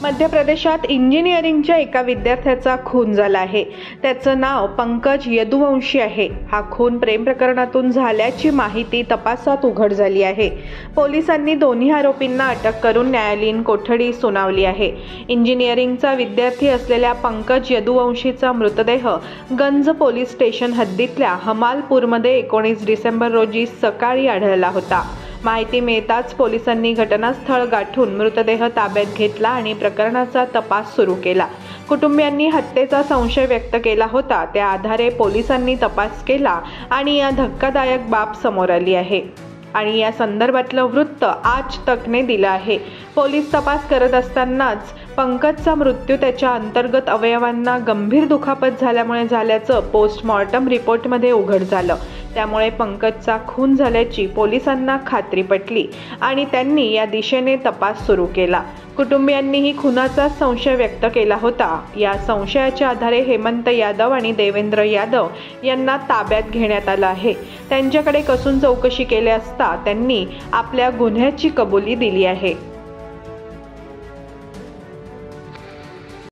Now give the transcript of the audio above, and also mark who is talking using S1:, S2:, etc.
S1: मध्य प्रदेशात इंजिनिअरिंगच्या एका विद्यार्थ्याचा खून झाला आहे। त्याचं नाव पंकज यदुवंशी आहे। हा खून प्रेम प्रकरणातून झाल्याची माहिती तपासात उघड झाली आहे। पोलिसांनी दोन्ही आरोपींना अटक करून न्यायालयीन कोठडी सुनावली आहे। इंजिनिअरिंगचा विद्यार्थी असलेल्या पंकज यदुवंशीचा मृतदेह गंज पोलीस स्टेशन हद्दीतल्या हमालपूरमध्ये 19 डिसेंबर रोजी सकाळी आढळला होता। माहिती मिळताच पोलिसांनी घटनास्थळ गाठून मृतदेह ताब्यात घेतला आणि प्रकरणाचा तपास सुरू केला। कुटुंबियांनी हत्येचा संशय व्यक्त केला होता, त्या आधारे पोलिसांनी तपास केला आणि या धक्कादायक बाब समोर आली आहे आणि या संदर्भातलं वृत्त आज तकने दिलं आहे। पोलीस तपास करत असतानाच पंकजचा मृत्यू त्याच्या अंतर्गत अवयवांना गंभीर दुखापत झाल्यामुळे झाल्याचं पोस्टमॉर्टम रिपोर्टमध्ये उघड झालं। त्यामुळे पंकजचा खून झाल्याची पोलिसांना खात्री पटली आणि त्यांनी या दिशेने तपास सुरू केला। कुटुंबियांनीही खुनाचा संशय व्यक्त केला होता। या संशयाच्या आधारे हेमंत यादव आणि देवेंद्र यादव यांना ताब्यात घेण्यात आलं आहे। त्यांच्याकडे कसून चौकशी केली असता त्यांनी आपल्या गुन्ह्याची कबुली दिली आहे।